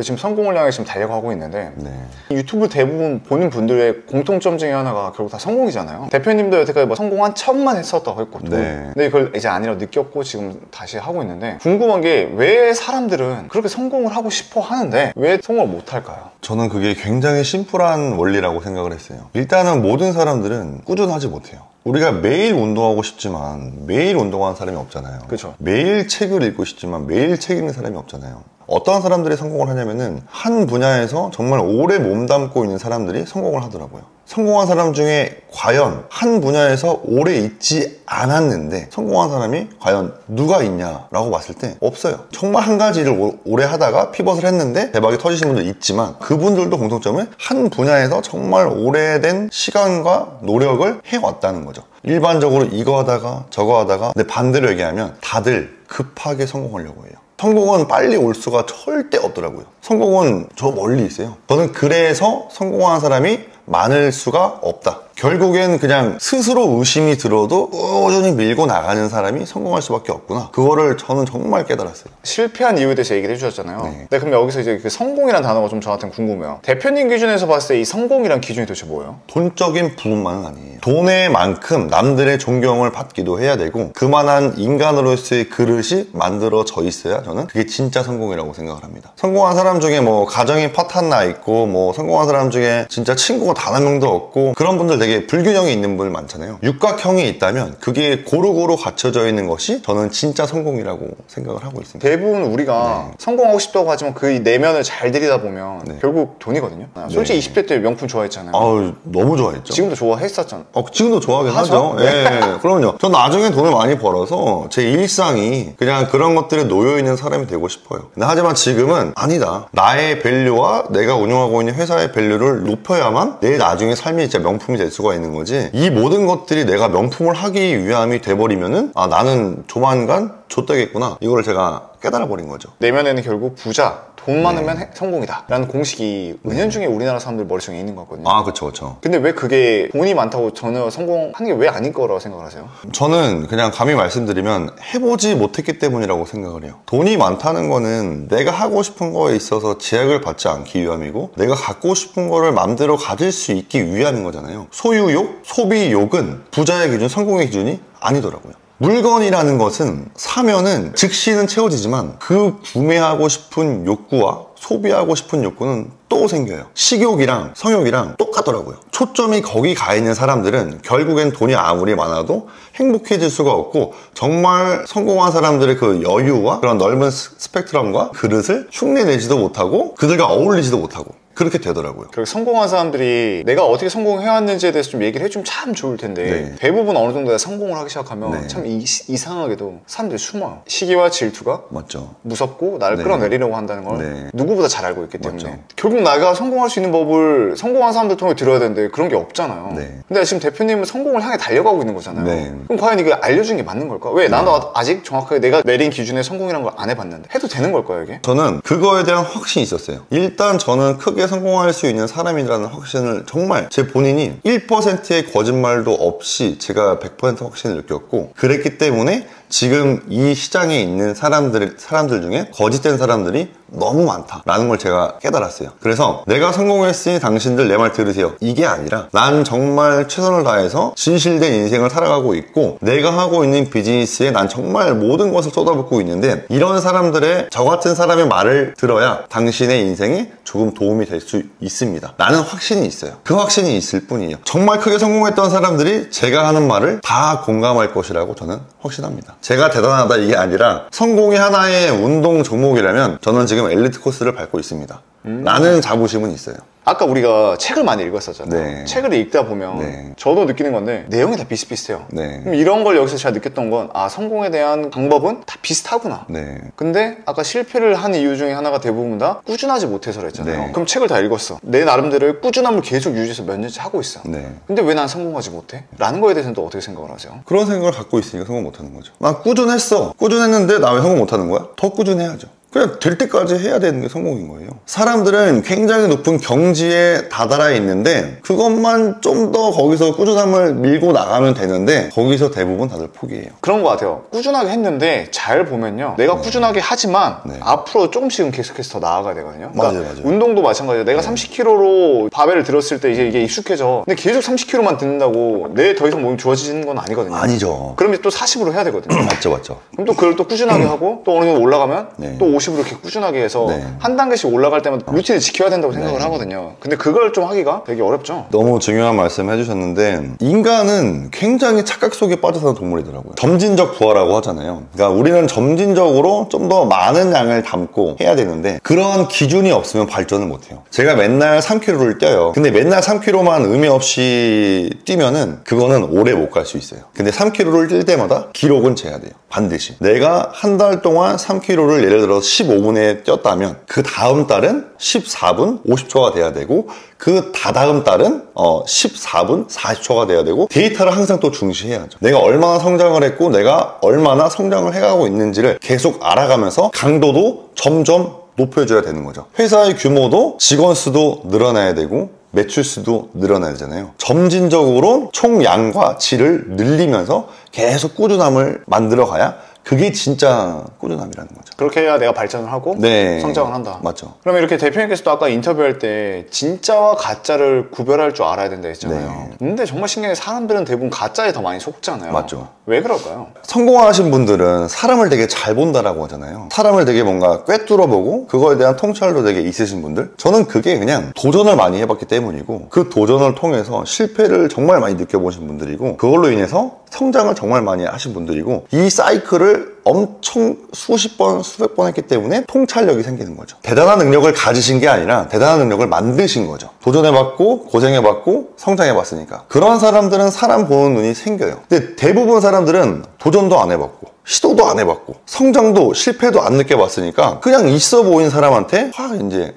지금 성공을 향해 지금 달려가고 있는데 네. 유튜브 대부분 보는 분들의 공통점 중에 하나가 결국 다 성공이잖아요. 대표님도 여태까지 뭐 성공한 척만 했었다고 했고 네. 근데 그걸 이제 아니라고 느꼈고 지금 다시 하고 있는데 궁금한 게 왜 사람들은 그렇게 성공을 하고 싶어 하는데 왜 성공을 못 할까요? 저는 그게 굉장히 심플한 원리라고 생각을 했어요. 일단은 모든 사람들은 꾸준하지 못해요. 우리가 매일 운동하고 싶지만 매일 운동하는 사람이 없잖아요. 그렇죠. 매일 책을 읽고 싶지만 매일 책 읽는 사람이 없잖아요. 어떠한 사람들이 성공을 하냐면은 한 분야에서 정말 오래 몸담고 있는 사람들이 성공을 하더라고요. 성공한 사람 중에 과연 한 분야에서 오래 있지 않았는데 성공한 사람이 과연 누가 있냐라고 봤을 때 없어요. 정말 한 가지를 오래 하다가 피벗을 했는데 대박이 터지신 분들 있지만 그분들도 공통점은 한 분야에서 정말 오래된 시간과 노력을 해왔다는 거죠. 일반적으로 이거 하다가 저거 하다가 근데 반대로 얘기하면 다들 급하게 성공하려고 해요. 성공은 빨리 올 수가 절대 없더라고요. 성공은 저 멀리 있어요. 저는 그래서 성공한 사람이 많을 수가 없다. 결국엔 그냥 스스로 의심이 들어도 꾸준히 밀고 나가는 사람이 성공할 수밖에 없구나. 그거를 저는 정말 깨달았어요. 실패한 이유에 대해서 얘기를 해주셨잖아요. 네. 네, 그럼 여기서 이제 그 성공이라는 단어가 좀 저한테는 궁금해요. 대표님 기준에서 봤을 때 이 성공이란 기준이 도대체 뭐예요? 돈적인 부분만은 아니에요. 돈의 만큼 남들의 존경을 받기도 해야 되고 그만한 인간으로서의 그릇이 만들어져 있어야 저는 그게 진짜 성공이라고 생각을 합니다. 성공한 사람 중에 뭐 가정이 파탄 나 있고 뭐 성공한 사람 중에 진짜 친구가 단 한 명도 없고 그런 분들 되게 불균형이 있는 분들 많잖아요. 육각형이 있다면 그게 고루고루 갖춰져 있는 것이 저는 진짜 성공이라고 생각을 하고 있습니다. 대부분 우리가 성공하고 싶다고 하지만 그 내면을 잘 들이다 보면 결국 돈이거든요. 솔직히 20대 때 명품 좋아했잖아요. 아우, 너무 좋아했죠. 지금도 좋아했었잖아요. 지금도 좋아하긴 하죠. 예, 그럼요. 전 나중에 돈을 많이 벌어서 제 일상이 그냥 그런 것들에 놓여있는 사람이 되고 싶어요. 근데 하지만 지금은 아니다. 나의 밸류와 내가 운영하고 있는 회사의 밸류를 높여야만 내 나중에 삶이 진짜 명품이 될 수가 있는 거지. 이 모든 것들이 내가 명품을 하기 위함이 돼버리면은 아 나는 조만간 좆되겠구나. 이거를 제가 깨달아버린 거죠. 내면에는 결국 부자, 돈 많으면 성공이다 라는 공식이 은연중에 우리나라 사람들 머릿속에 있는 것 같거든요. 아 그쵸 그쵸. 근데 왜 그게 돈이 많다고 전혀 성공하는 게 왜 아닐 거라고 생각을 하세요? 저는 그냥 감히 말씀드리면 해보지 못했기 때문이라고 생각을 해요. 돈이 많다는 거는 내가 하고 싶은 거에 있어서 제약을 받지 않기 위함이고 내가 갖고 싶은 거를 마음대로 가질 수 있기 위함인 거잖아요. 소유욕, 소비욕은 부자의 기준, 성공의 기준이 아니더라고요. 물건이라는 것은 사면은 즉시는 채워지지만 그 구매하고 싶은 욕구와 소비하고 싶은 욕구는 또 생겨요. 식욕이랑 성욕이랑 똑같더라고요. 초점이 거기 가 있는 사람들은 결국엔 돈이 아무리 많아도 행복해질 수가 없고 정말 성공한 사람들의 그 여유와 그런 넓은 스펙트럼과 그릇을 흉내내지도 못하고 그들과 어울리지도 못하고 그렇게 되더라고요. 그리고 성공한 사람들이 내가 어떻게 성공해왔는지에 대해서 좀 얘기를 해주면 참 좋을 텐데 네. 대부분 어느 정도 성공을 하기 시작하면 네. 참 이상하게도 사람들이 숨어요. 시기와 질투가 맞죠. 무섭고 나를 네. 끌어내리려고 한다는 걸 네. 누구보다 잘 알고 있기 때문에 맞죠. 결국 내가 성공할 수 있는 법을 성공한 사람들 통해 들어야 되는데 그런 게 없잖아요. 네. 근데 지금 대표님은 성공을 향해 달려가고 있는 거잖아요. 네. 그럼 과연 이거 알려준 게 맞는 걸까? 왜 나는 아직 정확하게 내가 내린 기준에 성공이라는 걸 안 해봤는데 해도 되는 걸까요 이게? 저는 그거에 대한 확신이 있었어요. 일단 저는 크게 성공할 수 있는 사람이라는 확신을 정말 제 본인이 1%의 거짓말도 없이 제가 100% 확신을 느꼈고 그랬기 때문에 지금 이 시장에 있는 사람들 중에 거짓된 사람들이 너무 많다라는 걸 제가 깨달았어요. 그래서 내가 성공했으니 당신들 내 말 들으세요. 이게 아니라 난 정말 최선을 다해서 진실된 인생을 살아가고 있고 내가 하고 있는 비즈니스에 난 정말 모든 것을 쏟아붓고 있는데 이런 사람들의 저 같은 사람의 말을 들어야 당신의 인생에 조금 도움이 될 수 있습니다. 라는 확신이 있어요. 그 확신이 있을 뿐이에요. 정말 크게 성공했던 사람들이 제가 하는 말을 다 공감할 것이라고 저는 확신합니다. 제가 대단하다 이게 아니라 성공이 하나의 운동 종목이라면 저는 지금 엘리트 코스를 밟고 있습니다. 라는 자부심은 있어요. 아까 우리가 책을 많이 읽었었잖아요. 네. 책을 읽다 보면 네. 저도 느끼는 건데 내용이 다 비슷비슷해요. 네. 그럼 이런 걸 여기서 제가 느꼈던 건 아 성공에 대한 방법은 다 비슷하구나. 네. 근데 아까 실패를 한 이유 중에 하나가 대부분 다 꾸준하지 못해서 그랬잖아요. 네. 그럼 책을 다 읽었어. 내 나름대로의 꾸준함을 계속 유지해서 몇 년째 하고 있어. 네. 근데 왜 난 성공하지 못해? 라는 거에 대해서는 또 어떻게 생각을 하세요? 그런 생각을 갖고 있으니까 성공 못하는 거죠. 나 꾸준했어. 꾸준했는데 나 왜 성공 못하는 거야? 더 꾸준해야죠. 그냥 될 때까지 해야 되는 게 성공인 거예요. 사람들은 굉장히 높은 경지에 다다라 있는데 그것만 좀 더 거기서 꾸준함을 밀고 나가면 되는데 거기서 대부분 다들 포기해요. 그런 것 같아요. 꾸준하게 했는데 잘 보면요, 내가 꾸준하게 하지만 앞으로 조금씩은 계속해서 더 나아가야 되거든요. 그러니까 맞아요. 운동도 마찬가지예요. 내가 30kg로 바벨을 들었을 때 이게 익숙해져. 근데 계속 30kg만 듣는다고 내 더 이상 몸이 좋아지는 건 아니거든요. 아니죠. 그러면 또 40으로 해야 되거든요. 맞죠. 그럼 또 그걸 또 꾸준하게 하고 또 어느 정도 올라가면 또 50으로 이렇게 꾸준하게 해서 한 단계씩 올라갈 때마다 루틴을 지켜야 된다고 생각을 하거든요. 근데 그걸 좀 하기가 되게 어렵죠. 너무 중요한 말씀 해주셨는데 인간은 굉장히 착각 속에 빠져 사는 동물이더라고요. 점진적 부하라고 하잖아요. 그러니까 우리는 점진적으로 좀 더 많은 양을 담고 해야 되는데 그런 기준이 없으면 발전을 못해요. 제가 맨날 3km를 뛰어요. 근데 맨날 3km만 의미 없이 뛰면은 그거는 오래 못 갈 수 있어요. 근데 3km를 뛸 때마다 기록은 재야 돼요. 반드시. 내가 한 달 동안 3km를 예를 들어 15분에 뛰었다면 그 다음 달은 14분 50초가 돼야 되고 그 다다음 달은 14분 40초가 돼야 되고 데이터를 항상 또 중시해야죠. 내가 얼마나 성장을 했고 내가 얼마나 성장을 해가고 있는지를 계속 알아가면서 강도도 점점 높여줘야 되는 거죠. 회사의 규모도 직원 수도 늘어나야 되고 매출 수도 늘어나야 되잖아요. 점진적으로 총량과 질을 늘리면서 계속 꾸준함을 만들어가야 그게 진짜 꾸준함이라는 거죠. 그렇게 해야 내가 발전을 하고 성장을 한다. 맞죠. 그러면 이렇게 대표님께서도 아까 인터뷰할 때 진짜와 가짜를 구별할 줄 알아야 된다 했잖아요. 근데 정말 신기한 게 사람들은 대부분 가짜에 더 많이 속잖아요. 맞죠. 왜 그럴까요? 성공하신 분들은 사람을 되게 잘 본다라고 하잖아요. 사람을 되게 뭔가 꿰뚫어보고 그거에 대한 통찰도 되게 있으신 분들. 저는 그게 그냥 도전을 많이 해봤기 때문이고 그 도전을 통해서 실패를 정말 많이 느껴보신 분들이고 그걸로 인해서 성장을 정말 많이 하신 분들이고 이 사이클을 엄청 수십 번, 수백 번 했기 때문에 통찰력이 생기는 거죠. 대단한 능력을 가지신 게 아니라 대단한 능력을 만드신 거죠. 도전해봤고 고생해봤고 성장해봤으니까. 그런 사람들은 사람 보는 눈이 생겨요. 근데 대부분 사람들은 도전도 안 해봤고 시도도 안 해봤고 성장도 실패도 안 느껴봤으니까 그냥 있어 보이는 사람한테 확 이제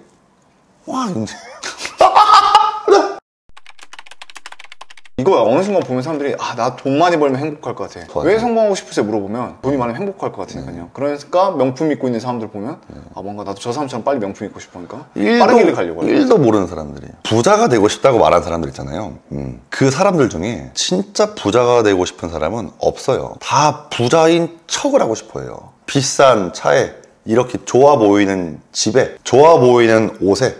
이거 어느 순간 보면 사람들이 나 돈 많이 벌면 행복할 것 같아. 맞아요. 왜 성공하고 싶으세요? 물어보면 돈이 많으면 행복할 것 같으니까요. 그러니까 명품 입고 있는 사람들 보면 뭔가 나도 저 사람처럼 빨리 명품 입고 싶으니까 빠른 길을 가려고 해요. 일도 모르는 사람들이에요. 부자가 되고 싶다고 말하는 사람들 있잖아요. 그 사람들 중에 진짜 부자가 되고 싶은 사람은 없어요. 다 부자인 척을 하고 싶어요. 비싼 차에 이렇게 좋아 보이는 집에 좋아 보이는 옷에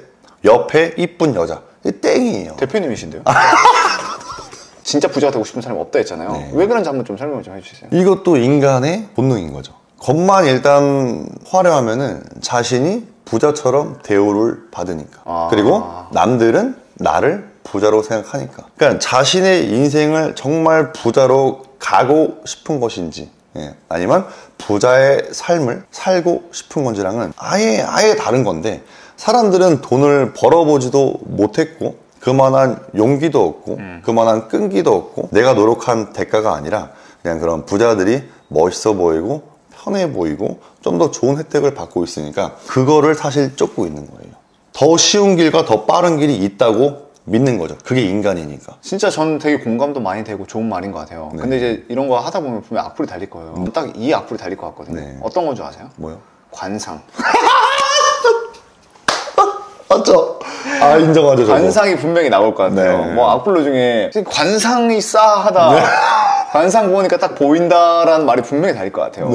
옆에 이쁜 여자. 땡이에요. 대표님이신데요? 진짜 부자가 되고 싶은 사람이 없다 했잖아요. 왜 그런지 한번 좀 설명 좀 해주세요. 이것도 인간의 본능인 거죠. 겉만 일단 화려하면은 자신이 부자처럼 대우를 받으니까. 그리고 남들은 나를 부자로 생각하니까. 그러니까 자신의 인생을 정말 부자로 가고 싶은 것인지 아니면 부자의 삶을 살고 싶은 건지랑은 아예 다른 건데 사람들은 돈을 벌어보지도 못했고 그만한 용기도 없고 그만한 끈기도 없고 내가 노력한 대가가 아니라 그냥 그런 부자들이 멋있어 보이고 편해 보이고 좀 더 좋은 혜택을 받고 있으니까 그거를 사실 쫓고 있는 거예요. 더 쉬운 길과 더 빠른 길이 있다고 믿는 거죠. 그게 인간이니까. 진짜 전 되게 공감도 많이 되고 좋은 말인 것 같아요. 근데 이제 이런 거 하다 보면 분명 악플이 달릴 거예요. 딱 이 악플이 달릴 것 같거든요. 어떤 건 줄 아세요? 뭐요? 관상. 맞죠? 인정하죠. 관상이 분명히 나올 것 같아요. 뭐 악플로 중에 관상이 싸하다. 관상 보니까 딱 보인다라는 말이 분명히 달릴 것 같아요.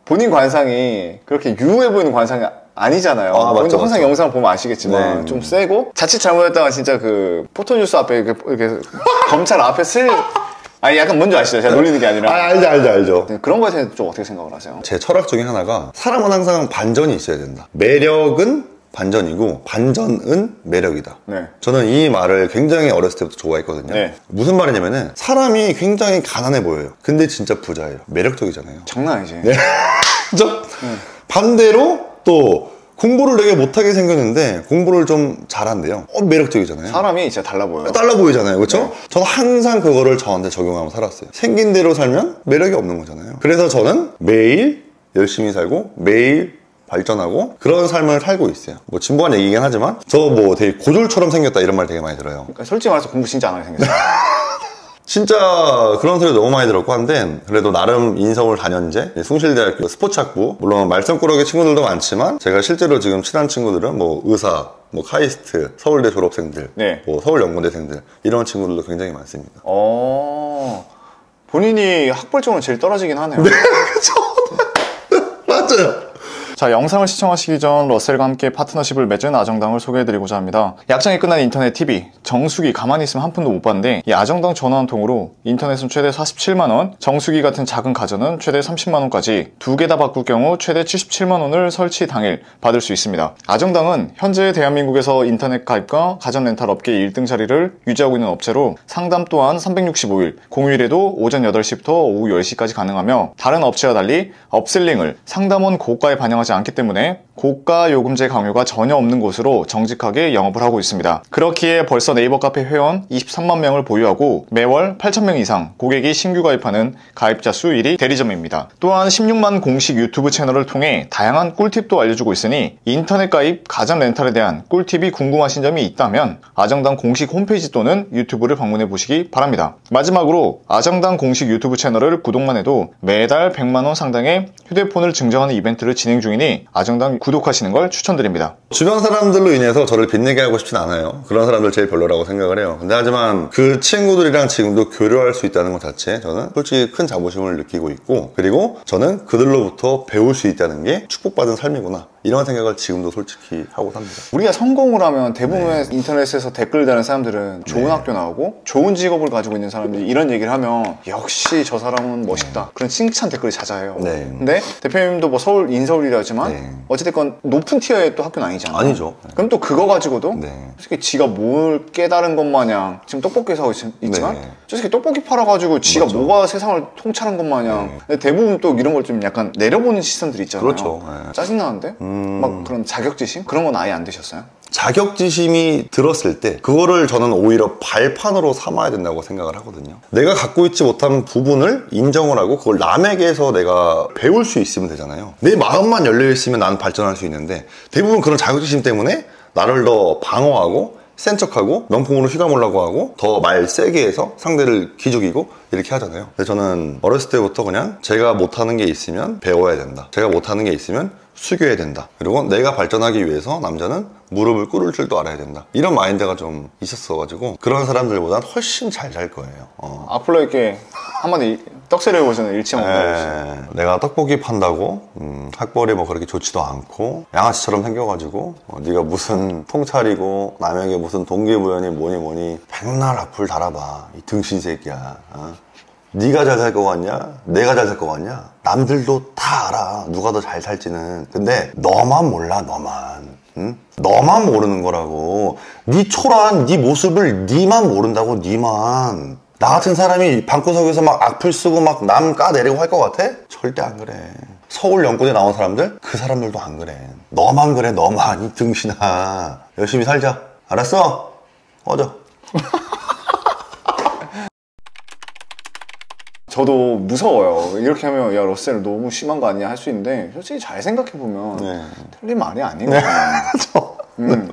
본인 관상이 그렇게 유해 보이는 관상이 아니잖아요. 맞죠, 항상 맞죠. 영상을 보면 아시겠지만 좀 세고 자칫 잘못했다가 진짜 그 포토뉴스 앞에 이렇게 검찰 앞에 약간 뭔지 아시죠? 제가 놀리는 게 아니라. 알죠. 그런 거에 대해서 좀 어떻게 생각을 하세요? 제 철학 중에 하나가 사람은 항상 반전이 있어야 된다. 매력은 반전이고 반전은 매력이다. 저는 이 말을 굉장히 어렸을 때부터 좋아했거든요. 무슨 말이냐면은 사람이 굉장히 가난해 보여요. 근데 진짜 부자예요. 매력적이잖아요. 장난 아니지. 그죠? 반대로 또 공부를 되게 못하게 생겼는데 공부를 좀 잘한대요. 매력적이잖아요. 사람이 진짜 달라 보여요. 달라 보이잖아요. 그렇죠? 저는 항상 그거를 저한테 적용하고 살았어요. 생긴 대로 살면 매력이 없는 거잖아요. 그래서 저는 매일 열심히 살고 매일 발전하고 그런 삶을 살고 있어요. 뭐 진부한 얘기긴 하지만 저 뭐 되게 고졸처럼 생겼다 이런 말 되게 많이 들어요. 그러니까 솔직히 말해서 공부 진짜 안 하게 생겼어요. 진짜 그런 소리 너무 많이 들었고 한데 그래도 나름 인서울 4년제 숭실대학교 스포츠학부 물론 말썽꾸러기 친구들도 많지만 제가 실제로 지금 친한 친구들은 뭐 의사 뭐 카이스트, 서울대 졸업생들, 네. 뭐 서울연고대생들 이런 친구들도 굉장히 많습니다. 본인이 학벌적으로 제일 떨어지긴 하네요. 네, 그렇죠. 맞아요. 자, 영상을 시청하시기 전 러셀과 함께 파트너십을 맺은 아정당을 소개해드리고자 합니다. 약정이 끝난 인터넷 TV, 정수기 가만히 있으면 한 푼도 못 받는데 이 아정당 전화 한 통으로 인터넷은 최대 47만원, 정수기 같은 작은 가전은 최대 30만원까지 두 개 다 바꿀 경우 최대 77만원을 설치 당일 받을 수 있습니다. 아정당은 현재 대한민국에서 인터넷 가입과 가전 렌탈 업계 1등 자리를 유지하고 있는 업체로 상담 또한 365일, 공휴일에도 오전 8시부터 오후 10시까지 가능하며 다른 업체와 달리 업셀링을 상담원 고가에 반영하지 않기 때문에 고가 요금제 강요가 전혀 없는 곳으로 정직하게 영업을 하고 있습니다. 그렇기에 벌써 네이버 카페 회원 23만 명을 보유하고 매월 8,000명 이상 고객이 신규 가입하는 가입자 수 1위 대리점입니다. 또한 16만 공식 유튜브 채널을 통해 다양한 꿀팁도 알려주고 있으니 인터넷 가입, 가전 렌탈에 대한 꿀팁이 궁금하신 점이 있다면 아정당 공식 홈페이지 또는 유튜브를 방문해 보시기 바랍니다. 마지막으로 아정당 공식 유튜브 채널을 구독만 해도 매달 100만원 상당의 휴대폰을 증정하는 이벤트를 진행 중이니 아정당 구독하시는 걸 추천드립니다. 주변 사람들로 인해서 저를 빚내게 하고 싶진 않아요. 그런 사람들 제일 별로라고 생각을 해요. 근데 하지만 그 친구들이랑 지금도 교류할 수 있다는 것 자체에 저는 솔직히 큰 자부심을 느끼고 있고 그리고 저는 그들로부터 배울 수 있다는 게 축복받은 삶이구나 이런 생각을 지금도 솔직히 하고 삽니다. 우리가 성공을 하면 대부분의 인터넷에서 댓글 다는 사람들은 좋은 학교 나오고 좋은 직업을 가지고 있는 사람들이 이런 얘기를 하면 역시 저 사람은 멋있다 그런 칭찬 댓글이 잦아요. 근데 대표님도 뭐 서울 인서울이라지만 어찌됐건 높은 티어의 또 학교는 아니잖아요. 아니죠. 그럼 또 그거 가지고도 솔직히 지가 뭘 깨달은 것 마냥 지금 떡볶이 사고 있지만 솔직히 떡볶이 팔아가지고 지가 맞죠. 뭐가 세상을 통찰한 것 마냥 근데 대부분 또 이런 걸 좀 약간 내려보는 시선들이 있잖아요. 그렇죠. 짜증나는데? 막 그런 자격지심? 그런 건 아예 안 드셨어요? 자격지심이 들었을 때 그거를 저는 오히려 발판으로 삼아야 된다고 생각을 하거든요. 내가 갖고 있지 못한 부분을 인정을 하고 그걸 남에게서 내가 배울 수 있으면 되잖아요. 내 마음만 열려있으면 난 발전할 수 있는데 대부분 그런 자격지심 때문에 나를 더 방어하고 센 척하고 명품으로 휘감으려고 하고 더 말 세게 해서 상대를 기죽이고 이렇게 하잖아요. 근데 저는 어렸을 때부터 그냥 제가 못하는 게 있으면 배워야 된다. 제가 못하는 게 있으면 숙여야 된다. 그리고 내가 발전하기 위해서 남자는 무릎을 꿇을 줄도 알아야 된다. 이런 마인드가 좀 있었어가지고 그런 사람들보다 훨씬 잘 살 거예요. 앞으로 이렇게 한마디 떡세를 해보시는 일치형입니다. 내가 떡볶이 판다고 학벌이 뭐 그렇게 좋지도 않고 양아치처럼 생겨가지고 네가 무슨 통찰이고 남에게 무슨 동기부여니 뭐니 백날 악플 달아봐. 이 등신 새끼야. 네가 잘 살 것 같냐? 내가 잘 살 것 같냐? 남들도 다 알아. 누가 더 잘 살지는. 근데 너만 몰라, 너만. 응? 너만 모르는 거라고. 네 초라한 네 모습을 네만 모른다고, 네만. 나 같은 사람이 방구석에서 막 악플 쓰고 막 남 까내리고 할 것 같아? 절대 안 그래. 서울 연고대 나온 사람들? 그 사람들도 안 그래. 너만 그래, 너만. 이 등신아. 열심히 살자. 알았어? 꺼져. 저도 무서워요. 이렇게 하면 야 러셀 너무 심한 거 아니야 할 수 있는데 솔직히 잘 생각해보면 틀린 말이 아니거든요.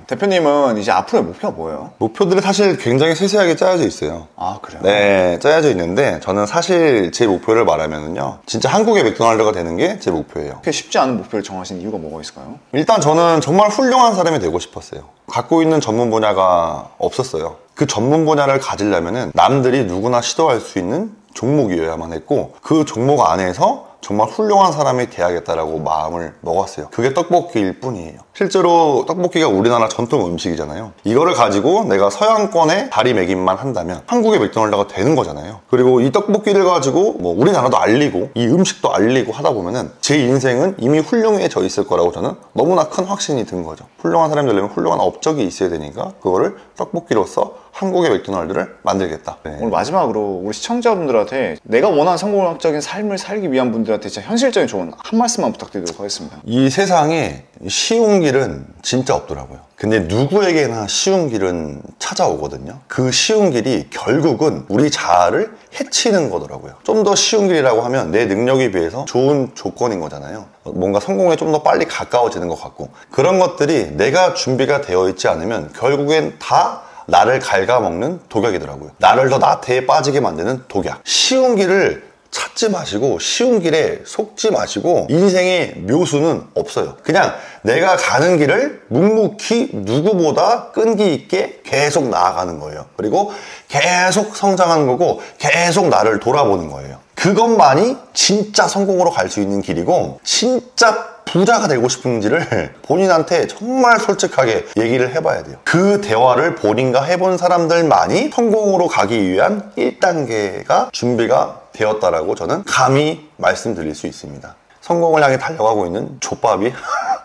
대표님은 이제 앞으로의 목표가 뭐예요? 목표들이 사실 굉장히 세세하게 짜여져 있어요. 아 그래요? 네, 짜여져 있는데 저는 사실 제 목표를 말하면은요 진짜 한국의 맥도날드가 되는 게 제 목표예요. 그렇게 쉽지 않은 목표를 정하신 이유가 뭐가 있을까요? 일단 저는 정말 훌륭한 사람이 되고 싶었어요. 갖고 있는 전문 분야가 없었어요. 그 전문 분야를 가지려면은 남들이 누구나 시도할 수 있는 종목이어야만 했고 그 종목 안에서 정말 훌륭한 사람이 돼야겠다라고 마음을 먹었어요. 그게 떡볶이일 뿐이에요. 실제로 떡볶이가 우리나라 전통 음식이잖아요. 이거를 가지고 내가 서양권의 자리매김만 한다면 한국의 맥도날드가 되는 거잖아요. 그리고 이 떡볶이를 가지고 뭐 우리나라도 알리고 이 음식도 알리고 하다 보면은 제 인생은 이미 훌륭해져 있을 거라고 저는 너무나 큰 확신이 든 거죠. 훌륭한 사람이 되려면 훌륭한 업적이 있어야 되니까 그거를 떡볶이로서 한국의 맥도날드를 만들겠다. 오늘 마지막으로 우리 시청자분들한테 내가 원하는 성공적인 삶을 살기 위한 분들한테 진짜 현실적인 조언 한 말씀만 부탁드리도록 하겠습니다. 이 세상에 쉬운 길은 진짜 없더라고요. 근데 누구에게나 쉬운 길은 찾아오거든요. 그 쉬운 길이 결국은 우리 자아를 해치는 거더라고요. 좀 더 쉬운 길이라고 하면 내 능력에 비해서 좋은 조건인 거잖아요. 뭔가 성공에 좀 더 빨리 가까워지는 것 같고 그런 것들이 내가 준비가 되어 있지 않으면 결국엔 다 나를 갉아먹는 독약이더라고요. 나를 더 나태에 빠지게 만드는 독약. 쉬운 길을 찾지 마시고 쉬운 길에 속지 마시고 인생의 묘수는 없어요. 그냥 내가 가는 길을 묵묵히 누구보다 끈기 있게 계속 나아가는 거예요. 그리고 계속 성장하는 거고 계속 나를 돌아보는 거예요. 그것만이 진짜 성공으로 갈 수 있는 길이고 진짜 부자가 되고 싶은지를 본인한테 정말 솔직하게 얘기를 해봐야 돼요. 그 대화를 본인과 해본 사람들만이 성공으로 가기 위한 1단계가 준비가 되었다라고 저는 감히 말씀드릴 수 있습니다. 성공을 향해 달려가고 있는 족밥이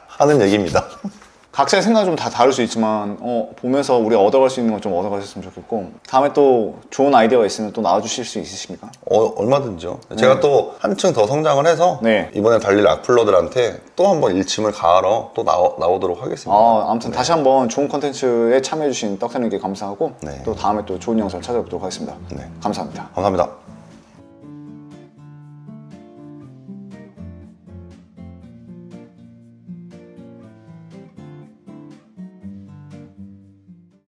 하는 얘기입니다. 각자의 생각은 좀 다 다를 수 있지만 보면서 우리가 얻어갈 수 있는 건 좀 얻어가셨으면 좋겠고 다음에 또 좋은 아이디어가 있으면 또 나와주실 수 있으십니까? 얼마든지요. 제가 또 한층 더 성장을 해서 이번에 달릴 악플러들한테 또 한번 일침을 가하러 또 나오도록 하겠습니다. 아무튼 다시 한번 좋은 컨텐츠에 참여해주신 떡사님께 감사하고 또 다음에 또 좋은 영상 찾아뵙도록 하겠습니다. 감사합니다. 감사합니다.